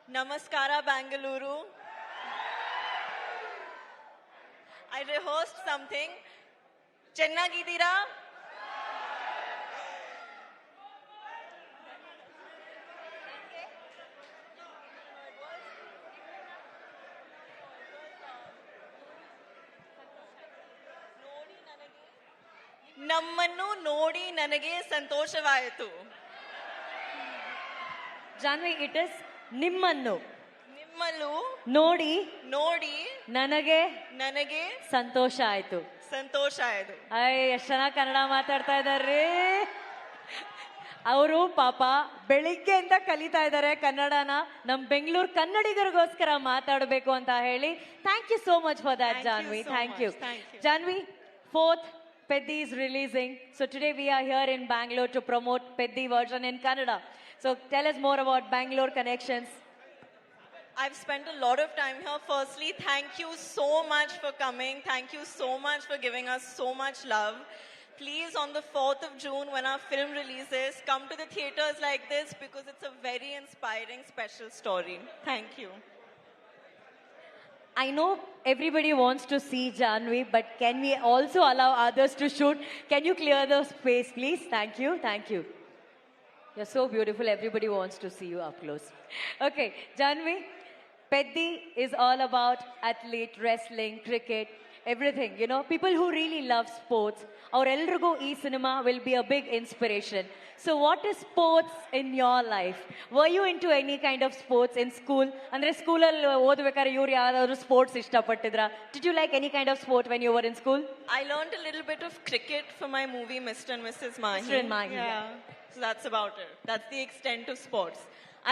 Namaskara, Bangalore. I rehearsed something. Chennagidira. ನಮ್ಮನ್ನು ನೋಡಿ ನನಗೆ ಸಂತೋಷವಾಯಿತು. ಜಾನ್ವಿ, ಇಟ್ ಇಸ್ ನಿಮ್ಮನ್ನು ನಿಮ್ಮಲ್ಲೂ ನೋಡಿ ನೋಡಿ ನನಗೆ ನನಗೆ ಸಂತೋಷ ಆಯ್ತು. ಸಂತೋಷ ಆಯ್ತು. ಎಷ್ಟ್ ಚೆನ್ನಾಗಿ ಕನ್ನಡ ಮಾತಾಡ್ತಾ ಇದಾರ್ರಿ. ಅವರು ಪಾಪ ಬೆಳಿಗ್ಗೆಯಿಂದ ಕಲಿತಾ ಇದ್ದಾರೆ ಕನ್ನಡನ. ನಮ್ ಬೆಂಗಳೂರು ಕನ್ನಡಿಗರಿಗೋಸ್ಕರ ಮಾತಾಡಬೇಕು ಅಂತ ಹೇಳಿ. Thank you so much for that, Janhvi. Thank you. Janhvi, 4th Peddi is releasing. So today we are here in Bangalore to promote Peddi version in Kannada. So tell us more about Bangalore connections. I've spent a lot of time here. Firstly, thank you so much for coming. Thank you so much for giving us so much love. Please, on the 4th of June, when our film releases, come to the theaters like this because it's a very inspiring, special story. Thank you. I know everybody wants to see Janvi, but can we also allow others to shoot? Can you clear the space, please? Thank you. Thank you. You're so beautiful. Everybody wants to see you up close. Okay, Janvi, Peddi is all about athlete, wrestling, cricket, everything. You know, people who really love sports. Our Elrugo cinema will be a big inspiration. So what is sports in your life? Were you into any kind of sports in school? Andre school alli odbekare iವರು ಯಾರಾದರೂ sports ಇಷ್ಟಪಟ್ಟಿದ್ರಾ? Did you like any kind of sport when you were in school? I learned a little bit of cricket for my movie Mr. and Mrs. Mahi. Mr. and Mahi. Yeah. So that's about it. That's the extent of sports.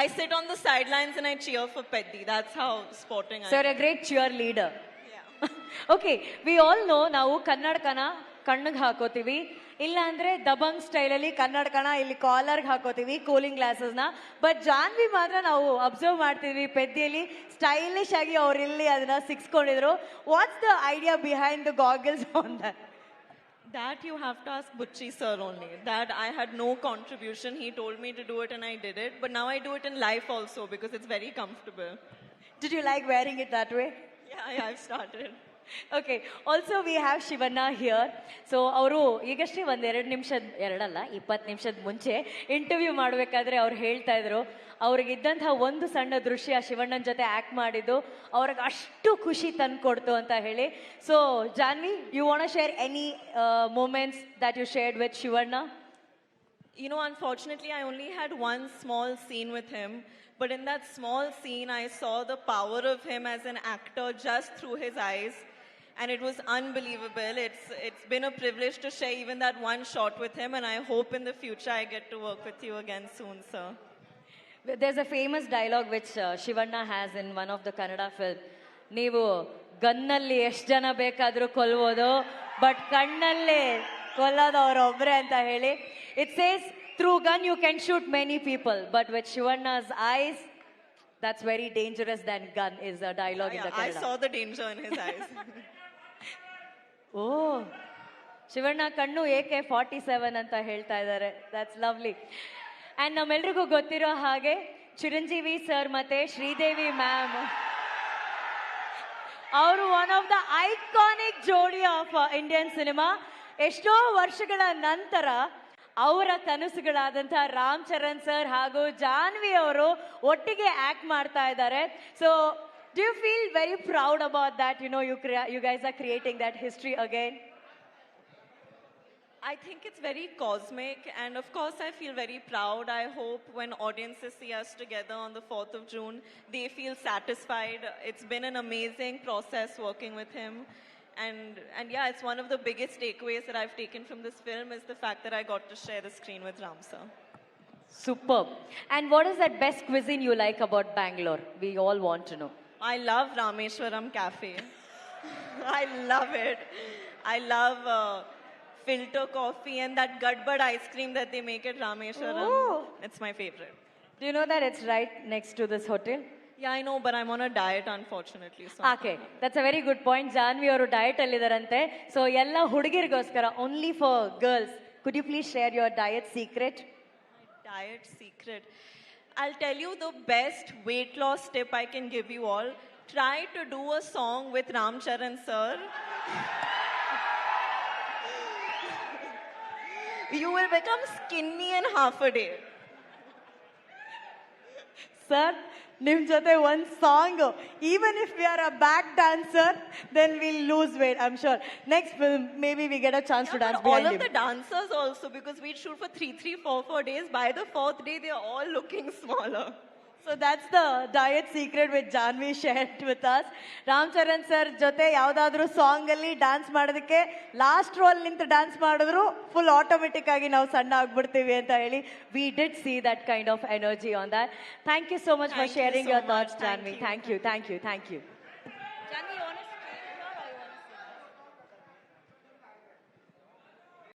I sit on the sidelines and I cheer for Peddi. That's how sporting I am. So you're a great cheerleader. Yeah. Okay, we all know ನಾವು ಕನ್ನಡಕನ ಕಣ್ಣಿಗೆ ಹಾಕೋತೀವಿ, ಇಲ್ಲ ಅಂದ್ರೆ ದಬಂಗ್ ಸ್ಟೈಲಲ್ಲಿ ಕನ್ನಡಕನ ಇಲ್ಲಿ ಕಾಲರ್ಗೆ ಹಾಕೋತೀವಿ, cooling ಗ್ಲಾಸಸ್ನ. But Janhvi ಮಾತ್ರ ನಾವು observe ಮಾಡ್ತೀವಿ ಪೆದ್ದಿಯಲ್ಲಿ stylish ಆಗಿ ಅವ್ರು ಇಲ್ಲಿ ಅದನ್ನ ಸಿಕ್ಸ್ಕೊಂಡಿದ್ರು. What's the idea behind the goggles on that? That you have to ask Butchi sir only. That I had no contribution. He told me to do it and I did it. But now I do it in life also because it's very comfortable. Did you like wearing it that way? Yeah, I've started. Okay, also we have Shivanna here. So ಅವರು ಈಗಷ್ಟೇ ಒಂದು 20 ನಿಮಿಷದ ಮುಂಚೆ interview ಮಾಡಬೇಕಾದ್ರೆ ಅವ್ರು ಹೇಳ್ತಾ ಇದ್ರು ಅವ್ರಿಗಿದ್ದಂತಹ ಒಂದು ಸಣ್ಣ ದೃಶ್ಯ ಶಿವಣ್ಣನ ಜೊತೆ ಆಕ್ಟ್ ಮಾಡಿದ್ದು ಅವ್ರಿಗೆ ಅಷ್ಟು ಖುಷಿ ತಂದ್ಕೊಡ್ತು ಅಂತ ಹೇಳಿ. So Janhvi, you want to share any moments that you shared with Shivanna? You know, unfortunately, I only had one small scene with him. But in that small scene, I saw the power of him as an actor just through his eyes. And it was unbelievable. It's been a privilege to share even that one shot with him. And I hope in the future I get to work with you again soon, sir. There's a famous dialogue which Shivanna has in one of the Kannada film. ನೀವು ಗನ್ನಲ್ಲಿ ಎಷ್ಟು ಜನ ಬೇಕಾದರೂ ಕೊಲ್ಬೋದು, but ಕಣ್ಣಲ್ಲಿ ಕೊಲ್ಲೋದು ಅವರೊಬ್ಬರೇ ಅಂತ ಹೇಳಿ. It says through gun you can shoot many people, but with Shivanna's eyes, that's very dangerous than gun is a dialogue in the Kannada. I saw the danger in his eyes. Oh, Shivanna ಕಣ್ಣು AK-47 ಅಂತ ಹೇಳ್ತಾ ಇದ್ದಾರೆ. That's lovely. And ನಮ್ಮೆಲ್ರಿಗೂ ಗೊತ್ತಿರೋ ಹಾಗೆ Chiranjeevi sir ಮತ್ತೆ Sridevi ma'am ಅವರು one of the iconic ಜೋಡಿ of Indian cinema. ಎಷ್ಟೋ ವರ್ಷಗಳ ನಂತರ ಅವರ ಕನಸುಗಳಾದಂತಹ ರಾಮ್ ಚರಣ್ ಸರ್ ಹಾಗೂ ಜಾನ್ವಿ ಅವರು ಒಟ್ಟಿಗೆ ಆಕ್ಟ್ ಮಾಡ್ತಾ ಇದ್ದಾರೆ. So do you feel very proud about that? You know, you guys are creating that history again. I think it's very cosmic, and of course I feel very proud. I hope when audiences see us together on the 4th of June, they feel satisfied. It's been an amazing process working with him. And yeah, it's one of the biggest takeaways that I've taken from this film is the fact that I got to share the screen with Ram sir. Superb. And what is that best cuisine you like about Bangalore? We all want to know. I love Rameshwaram Cafe. I love it. I love filter coffee and that Gadbad ice cream that they make at Rameshwaram. Oh. It's my favorite. Do you know that it's right next to this hotel? Yeah, I know, but I'm on a diet, unfortunately. So Okay, that's a very good point. Janvi ಅವರು diet ಅಲ್ಲಿದ್ದಾರಂತೆ. So ಎಲ್ಲ ಹುಡುಗಿರಿಗೋಸ್ಕರ, only for girls. Could you please share your diet secret? My diet secret. I'll tell you the best weight loss tip I can give you all. Try to do a song with Ram Charan sir. You will become skinny in half a day. Sir, nim jote one song. Even if we are a back dancer, then we'll lose weight, I'm sure. Next film, maybe we get a chance to dance But all behind of him. the dancers also, because we shoot for 4 days. By the 4th day, they are all looking smaller. So that's the diet secret which Janvi shared with us. Ram Charan sir jote ಯಾವ್ದಾದ್ರು song ಅಲ್ಲಿ dance ಮಾಡೋದಕ್ಕೆ last roll ನಿಂತು dance ಮಾಡಿದ್ರು full automatic ಆಗಿ ನಾವು ಸಣ್ಣ ಆಗ್ಬಿಡ್ತೀವಿ ಅಂತ ಹೇಳಿ we did see that kind of energy on that. Thank you so much for Thank you sharing so your thoughts, much. Thank Janvi. you. Thank you, thank you, thank you. Janvi,